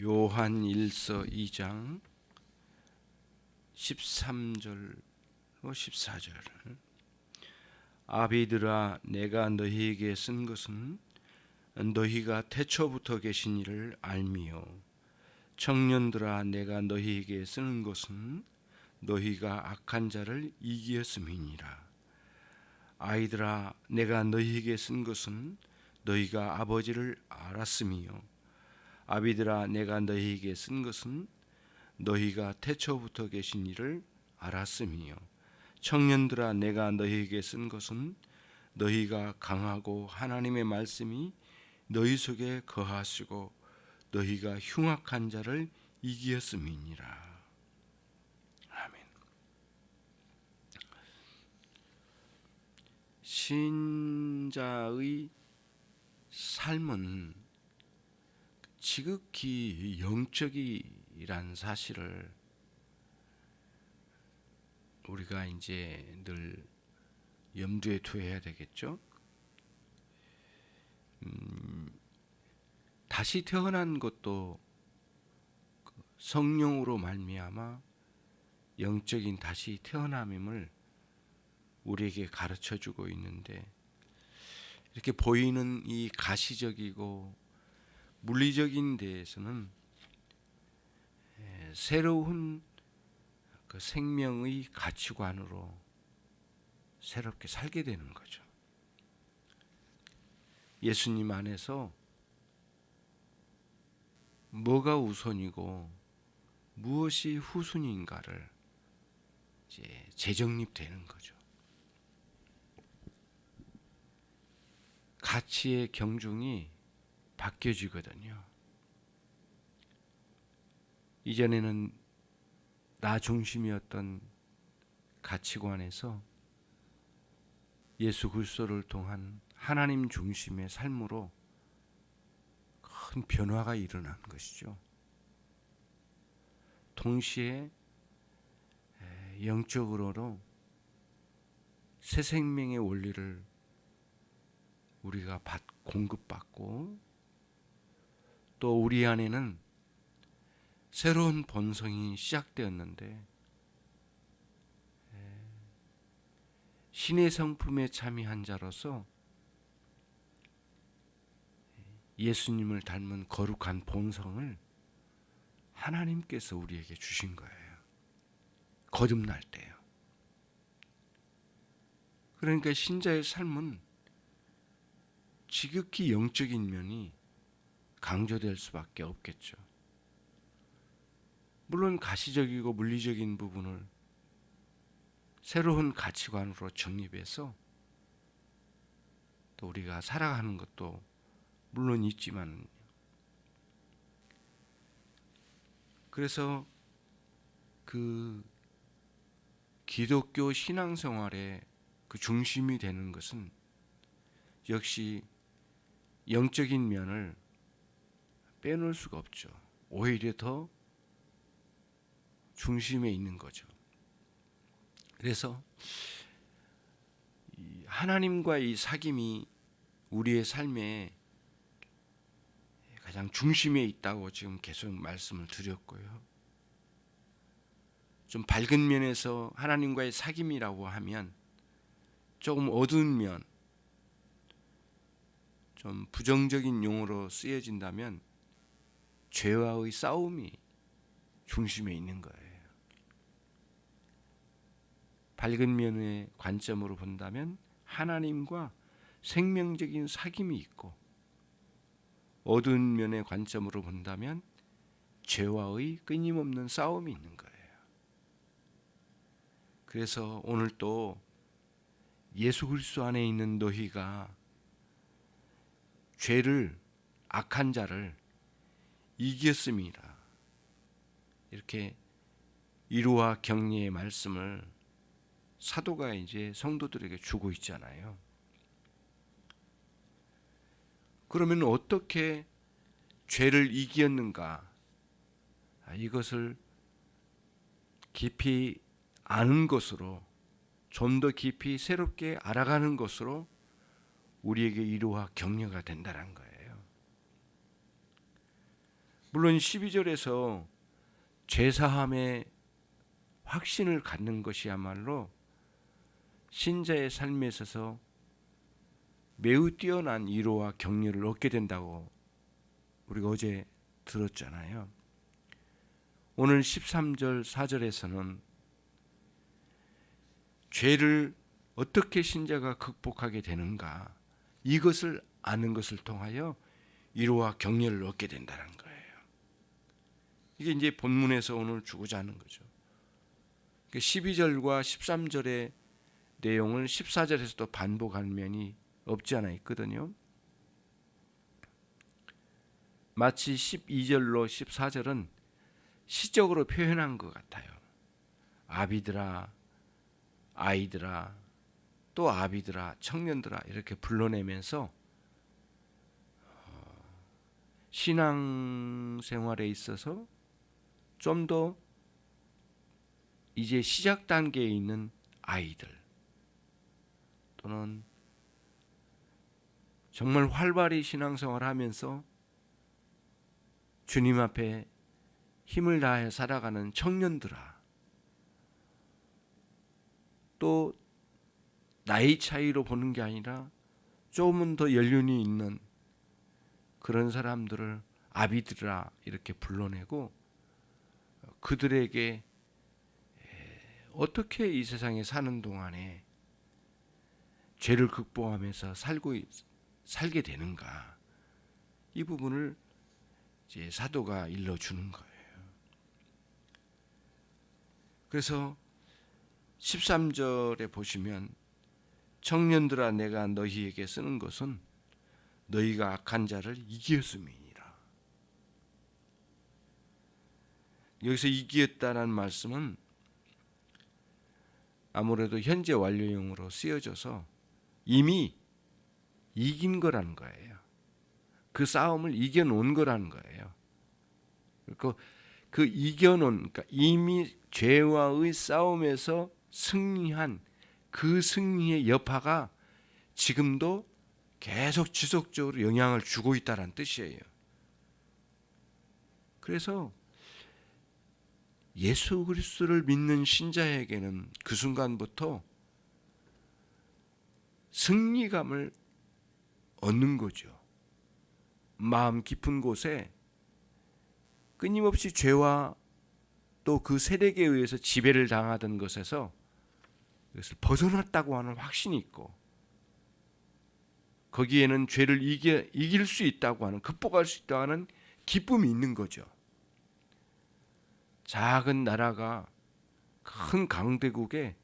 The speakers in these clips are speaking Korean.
요한 1서 2장 13절 14절. 아비들아, 내가 너희에게 쓴 것은 너희가 태초부터 계신 이를 알미요. 청년들아, 내가 너희에게 쓰는 것은 너희가 악한 자를 이기었음이니라. 아이들아, 내가 너희에게 쓴 것은 너희가 아버지를 알았음이요. 아비들아, 내가 너희에게 쓴 것은 너희가 태초부터 계신 이를 알았음이요. 청년들아, 내가 너희에게 쓴 것은 너희가 강하고 하나님의 말씀이 너희 속에 거하시고 너희가 흉악한 자를 이기었음이니라. 아멘. 신자의 삶은 지극히 영적이란 사실을 우리가 이제 늘 염두에 두어야 되겠죠. 다시 태어난 것도 성령으로 말미암아 영적인 다시 태어남임을 우리에게 가르쳐주고 있는데, 이렇게 보이는 이 가시적이고 물리적인 데에서는 새로운 그 생명의 가치관으로 새롭게 살게 되는 거죠. 예수님 안에서 뭐가 우선이고 무엇이 후순인가를 이제 재정립되는 거죠. 가치의 경중이 바뀌어지거든요. 이전에는 나 중심이었던 가치관에서 예수 그리스도를 통한 하나님 중심의 삶으로 큰 변화가 일어난 것이죠. 동시에 영적으로도 새 생명의 원리를 우리가 공급받고, 또 우리 안에는 새로운 본성이 시작되었는데, 신의 성품에 참여한 자로서 예수님을 닮은 거룩한 본성을 하나님께서 우리에게 주신 거예요. 거듭날 때요. 그러니까 신자의 삶은 지극히 영적인 면이 강조될 수밖에 없겠죠. 물론 가시적이고 물리적인 부분을 새로운 가치관으로 정립해서 또 우리가 살아가는 것도 물론 있지만, 그래서 그 기독교 신앙생활의 그 중심이 되는 것은 역시 영적인 면을 빼놓을 수가 없죠. 오히려 더 중심에 있는 거죠. 그래서 하나님과의 사귐이 우리의 삶에 가장 중심에 있다고 지금 계속 말씀을 드렸고요. 좀 밝은 면에서 하나님과의 사귐이라고 하면, 조금 어두운 면, 좀 부정적인 용어로 쓰여진다면 죄와의 싸움이 중심에 있는 거예요. 밝은 면의 관점으로 본다면 하나님과 생명적인 사귐이 있고, 어두운 면의 관점으로 본다면 죄와의 끊임없는 싸움이 있는 거예요. 그래서 오늘 또 예수 그리스도 안에 있는 너희가 죄를, 악한 자를 이겼음이라, 이렇게 위로와 격려의 말씀을 사도가 이제 성도들에게 주고 있잖아요. 그러면 어떻게 죄를 이겼는가? 이것을 깊이 아는 것으로, 좀 더 깊이 새롭게 알아가는 것으로 우리에게 위로와 격려가 된다는 거예요. 물론 12절에서 죄사함의 확신을 갖는 것이야말로 신자의 삶에 있어서 매우 뛰어난 위로와 격려를 얻게 된다고 우리가 어제 들었잖아요. 오늘 13절 4절에서는 죄를 어떻게 신자가 극복하게 되는가, 이것을 아는 것을 통하여 위로와 격려를 얻게 된다는 거예요. 이게 이제 본문에서 오늘 주고자 하는 거죠. 12절과 13절의 내용을 14절에서도 반복하는 면이 없지 않아 있거든요. 마치 12절로 14절은 시적으로 표현한 것 같아요. 아비들아, 아이들아, 또 아비들아, 청년들아 이렇게 불러내면서 신앙생활에 있어서 좀 더 이제 시작 단계에 있는 아이들, 또는 정말 활발히 신앙생활을 하면서 주님 앞에 힘을 다해 살아가는 청년들아, 또 나이 차이로 보는 게 아니라 조금은 더 연륜이 있는 그런 사람들을 아비들아 이렇게 불러내고 그들에게 어떻게 이 세상에 사는 동안에 죄를 극복하면서 살게 되는가, 이 부분을 이제 사도가 일러주는 거예요. 그래서 13절에 보시면 청년들아 내가 너희에게 쓰는 것은 너희가 악한 자를 이기었음이니라. 여기서 이기었다는 말씀은 아무래도 현재 완료형으로 쓰여져서 이미 이긴 거라는 거예요. 그 싸움을 이겨놓은 거라는 거예요. 그 이겨놓은, 그러니까 이미 죄와의 싸움에서 승리한 그 승리의 여파가 지금도 계속 지속적으로 영향을 주고 있다는 뜻이에요. 그래서 예수 그리스도를 믿는 신자에게는 그 순간부터 승리감을 얻는 거죠. 마음 깊은 곳에 끊임없이 죄와 또 그 세력에 의해서 지배를 당하던 것에서 그것을 벗어났다고 하는 확신이 있고, 거기에는 죄를 이길 수 있다고 하는, 극복할 수 있다고 하는 기쁨이 있는 거죠. 작은 나라가 큰 강대국에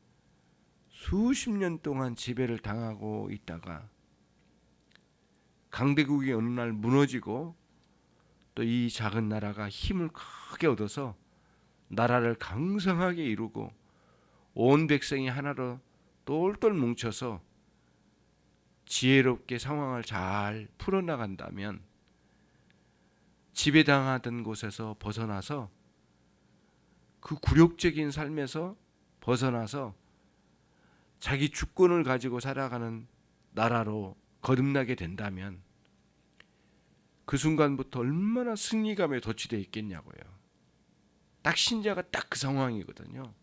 수십 년 동안 지배를 당하고 있다가 강대국이 어느 날 무너지고 또 이 작은 나라가 힘을 크게 얻어서 나라를 강성하게 이루고 온 백성이 하나로 똘똘 뭉쳐서 지혜롭게 상황을 잘 풀어나간다면 지배당하던 곳에서 벗어나서 그 굴욕적인 삶에서 벗어나서 자기 주권을 가지고 살아가는 나라로 거듭나게 된다면 그 순간부터 얼마나 승리감에 도취되어 있겠냐고요. 딱 신자가 딱 그 상황이거든요.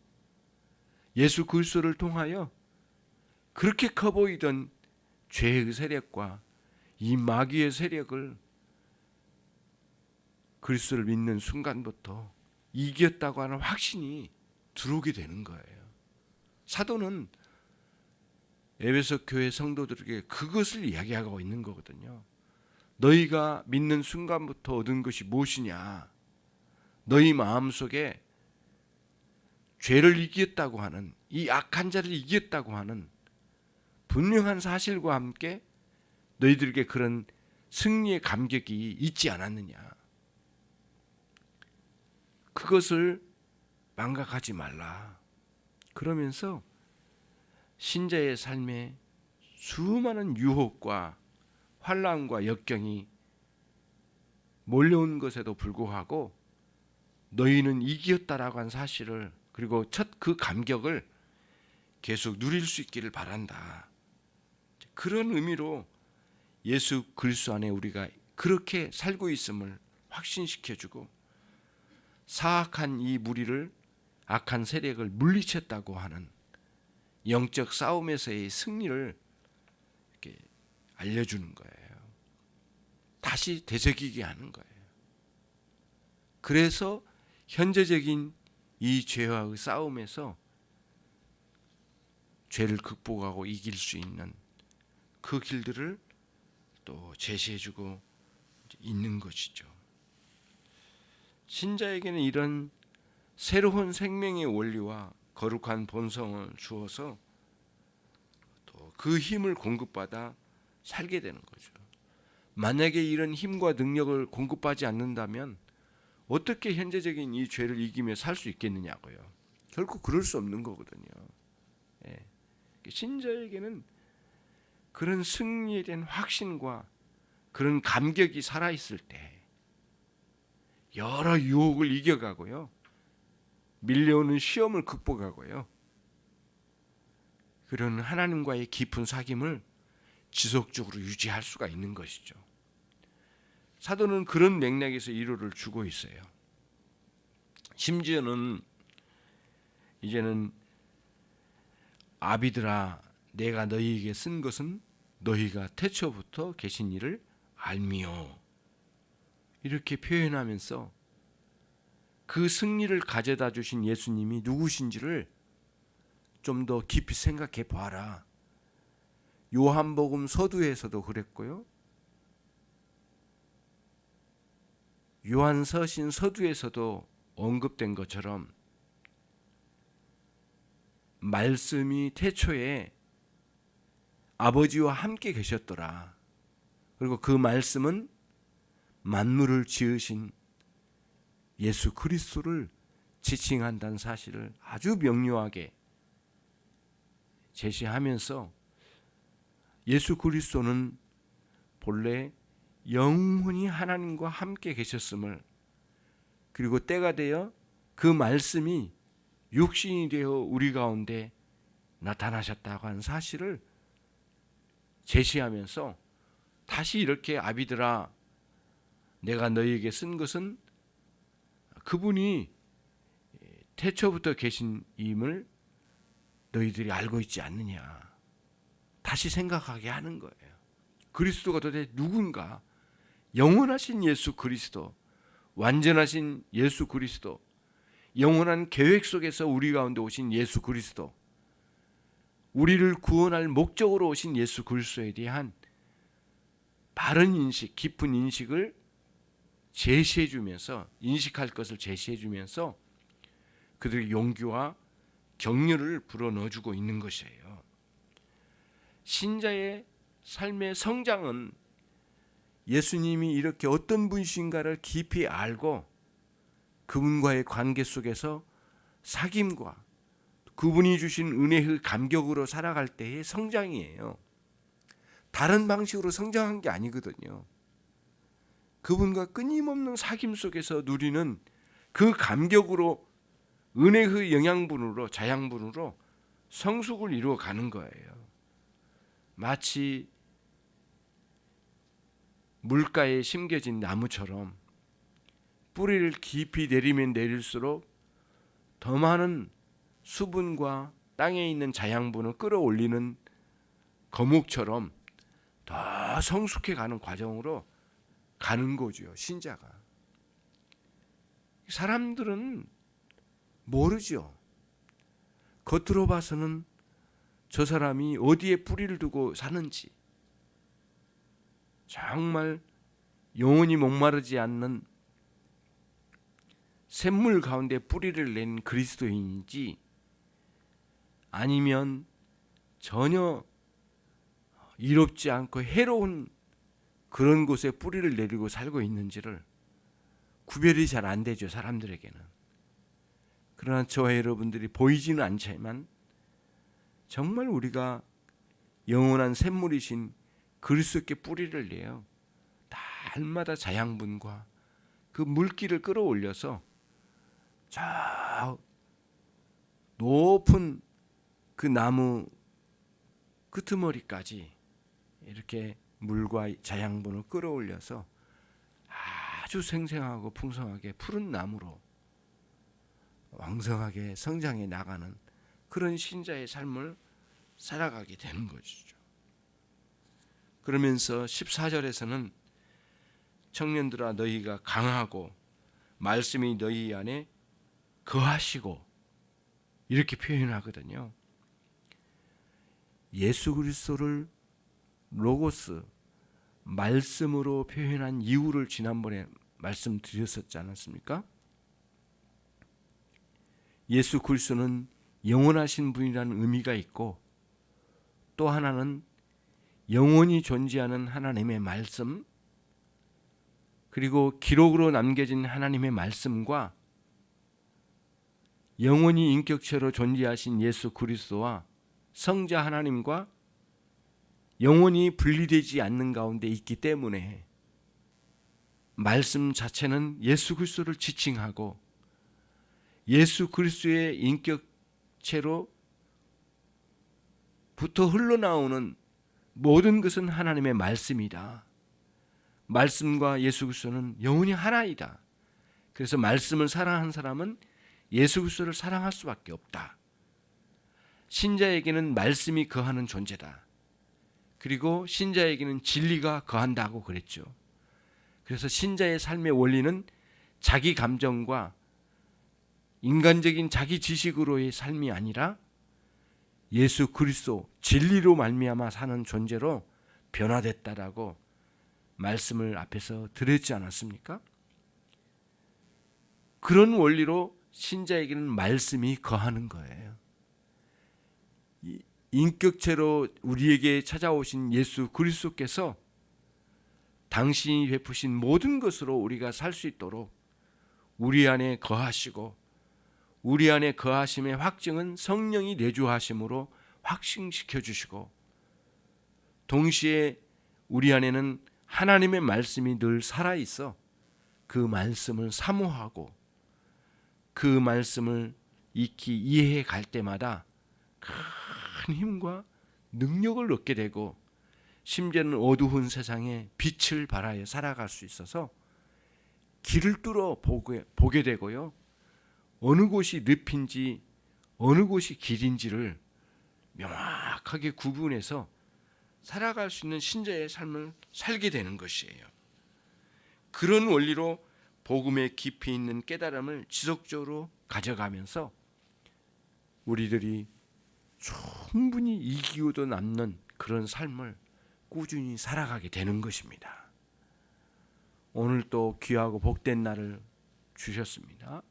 예수 그리스도를 통하여 그렇게 커 보이던 죄의 세력과 이 마귀의 세력을 그리스도를 믿는 순간부터 이겼다고 하는 확신이 들어오게 되는 거예요. 사도는 에베소 교회 성도들에게 그것을 이야기하고 있는 거거든요. 너희가 믿는 순간부터 얻은 것이 무엇이냐? 너희 마음속에 죄를 이겼다고 하는, 이 악한 자를 이겼다고 하는 분명한 사실과 함께 너희들에게 그런 승리의 감격이 있지 않았느냐? 그것을 망각하지 말라. 그러면서 신자의 삶에 수많은 유혹과 환난과 역경이 몰려온 것에도 불구하고 너희는 이겼다라고 한 사실을, 그리고 첫 그 감격을 계속 누릴 수 있기를 바란다. 그런 의미로 예수 그리스도 안에 우리가 그렇게 살고 있음을 확신시켜주고 사악한 이 무리를 악한 세력을 물리쳤다고 하는 영적 싸움에서의 승리를 이렇게 알려주는 거예요. 다시 되새기게 하는 거예요. 그래서 현재적인 이 죄와의 싸움에서 죄를 극복하고 이길 수 있는 그 길들을 또 제시해주고 있는 것이죠. 신자에게는 이런 새로운 생명의 원리와 거룩한 본성을 주어서 또 그 힘을 공급받아 살게 되는 거죠. 만약에 이런 힘과 능력을 공급받지 않는다면 어떻게 현재적인 이 죄를 이기며 살 수 있겠느냐고요. 결코 그럴 수 없는 거거든요. 예. 신자에게는 그런 승리에 대한 확신과 그런 감격이 살아있을 때 여러 유혹을 이겨가고요. 밀려오는 시험을 극복하고요. 그런 하나님과의 깊은 사귐을 지속적으로 유지할 수가 있는 것이죠. 사도는 그런 맥락에서 위로를 주고 있어요. 심지어는 이제는 아비들아 내가 너희에게 쓴 것은 너희가 태초부터 계신 이를 알미요. 이렇게 표현하면서 그 승리를 가져다 주신 예수님이 누구신지를 좀 더 깊이 생각해 봐라. 요한복음 서두에서도 그랬고요. 요한서신 서두에서도 언급된 것처럼 말씀이 태초에 아버지와 함께 계셨더라. 그리고 그 말씀은 만물을 지으신 예수 그리스도를 지칭한다는 사실을 아주 명료하게 제시하면서 예수 그리스도는 본래 영원히 하나님과 함께 계셨음을, 그리고 때가 되어 그 말씀이 육신이 되어 우리 가운데 나타나셨다고 하는 사실을 제시하면서 다시 이렇게 아비들아 내가 너희에게 쓴 것은 그분이 태초부터 계신 임을 너희들이 알고 있지 않느냐, 다시 생각하게 하는 거예요. 그리스도가 도대체 누군가? 영원하신 예수 그리스도, 완전하신 예수 그리스도, 영원한 계획 속에서 우리 가운데 오신 예수 그리스도, 우리를 구원할 목적으로 오신 예수 그리스도에 대한 바른 인식, 깊은 인식을 제시해 주면서, 인식할 것을 제시해 주면서 그들의 용기와 격려를 불어넣어 주고 있는 것이에요. 신자의 삶의 성장은 예수님이 이렇게 어떤 분이신가를 깊이 알고 그분과의 관계 속에서 사귐과 그분이 주신 은혜의 감격으로 살아갈 때의 성장이에요. 다른 방식으로 성장한 게 아니거든요. 그분과 끊임없는 사귐 속에서 누리는 그 감격으로, 은혜의 영양분으로, 자양분으로 성숙을 이루어가는 거예요. 마치 물가에 심겨진 나무처럼 뿌리를 깊이 내리면 내릴수록 더 많은 수분과 땅에 있는 자양분을 끌어올리는 거목처럼 더 성숙해가는 과정으로 가는 거죠, 신자가. 사람들은 모르죠. 겉으로 봐서는 저 사람이 어디에 뿌리를 두고 사는지, 정말 영원히 목마르지 않는 샘물 가운데 뿌리를 낸 그리스도인인지, 아니면 전혀 이롭지 않고 해로운 그런 곳에 뿌리를 내리고 살고 있는지를 구별이 잘 안 되죠, 사람들에게는. 그러나 저와 여러분들이 보이지는 않지만 정말 우리가 영원한 샘물이신 그리스도께 뿌리를 내요 날마다 자양분과 그 물기를 끌어올려서 저 높은 그 나무 끄트머리까지 이렇게 물과 자양분을 끌어올려서 아주 생생하고 풍성하게 푸른 나무로 왕성하게 성장해 나가는 그런 신자의 삶을 살아가게 되는 것이죠. 그러면서 14절에서는 청년들아 너희가 강하고 말씀이 너희 안에 거하시고 이렇게 표현하거든요. 예수 그리스도를 로고스 말씀으로 표현한 이유를 지난번에 말씀드렸었지 않았습니까? 예수 그리스도는 영원하신 분이라는 의미가 있고 또 하나는 영원히 존재하는 하나님의 말씀 그리고 기록으로 남겨진 하나님의 말씀과 영원히 인격체로 존재하신 예수 그리스도와 성자 하나님과 영원히 분리되지 않는 가운데 있기 때문에 말씀 자체는 예수 그리스도를 지칭하고 예수 그리스도의 인격체로 부터 흘러나오는 모든 것은 하나님의 말씀이다. 말씀과 예수 그리스도는 영원히 하나이다. 그래서 말씀을 사랑한 사람은 예수 그리스도를 사랑할 수밖에 없다. 신자에게는 말씀이 거하는 존재다. 그리고 신자에게는 진리가 거한다고 그랬죠. 그래서 신자의 삶의 원리는 자기 감정과 인간적인 자기 지식으로의 삶이 아니라 예수 그리스도 진리로 말미암아 사는 존재로 변화됐다라고 말씀을 앞에서 드렸지 않았습니까? 그런 원리로 신자에게는 말씀이 거하는 거예요. 인격체로 우리에게 찾아오신 예수 그리스도께서 당신이 베푸신 모든 것으로 우리가 살 수 있도록 우리 안에 거하시고 우리 안에 거하심의 확증은 성령이 내주하심으로 확증시켜 주시고 동시에 우리 안에는 하나님의 말씀이 늘 살아있어 그 말씀을 사모하고 그 말씀을 익히 이해해 갈 때마다 큰 힘과 능력을 얻게 되고 심지어는 어두운 세상에 빛을 발하여 살아갈 수 있어서 길을 뚫어 보게 되고요. 어느 곳이 늪인지 어느 곳이 길인지를 명확하게 구분해서 살아갈 수 있는 신자의 삶을 살게 되는 것이에요. 그런 원리로 복음의 깊이 있는 깨달음을 지속적으로 가져가면서 우리들이 충분히 이기고도 남는 그런 삶을 꾸준히 살아가게 되는 것입니다. 오늘 또 귀하고 복된 날을 주셨습니다.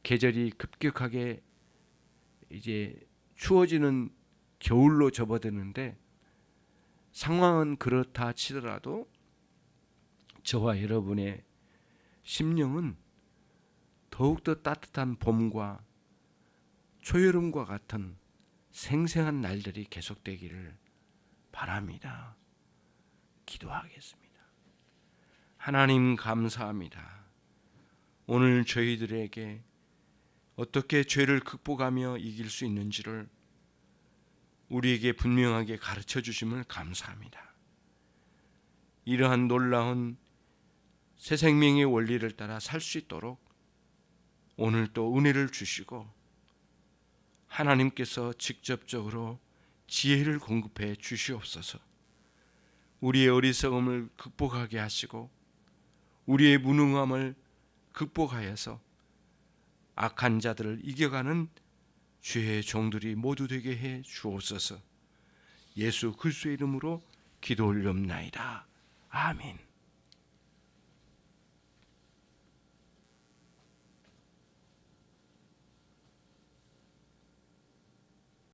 계절이 급격하게 이제 추워지는 겨울로 접어드는데 상황은 그렇다 치더라도 저와 여러분의 심령은 더욱더 따뜻한 봄과 초여름과 같은 생생한 날들이 계속되기를 바랍니다. 기도하겠습니다. 하나님 감사합니다. 오늘 저희들에게 어떻게 죄를 극복하며 이길 수 있는지를 우리에게 분명하게 가르쳐 주심을 감사합니다. 이러한 놀라운 새 생명의 원리를 따라 살 수 있도록 오늘 또 은혜를 주시고 하나님께서 직접적으로 지혜를 공급해 주시옵소서. 우리의 어리석음을 극복하게 하시고 우리의 무능함을 극복하여서 악한 자들을 이겨가는 주의 종들이 모두 되게 해 주옵소서. 예수 그리스도의 이름으로 기도 올리옵나이다. 아멘.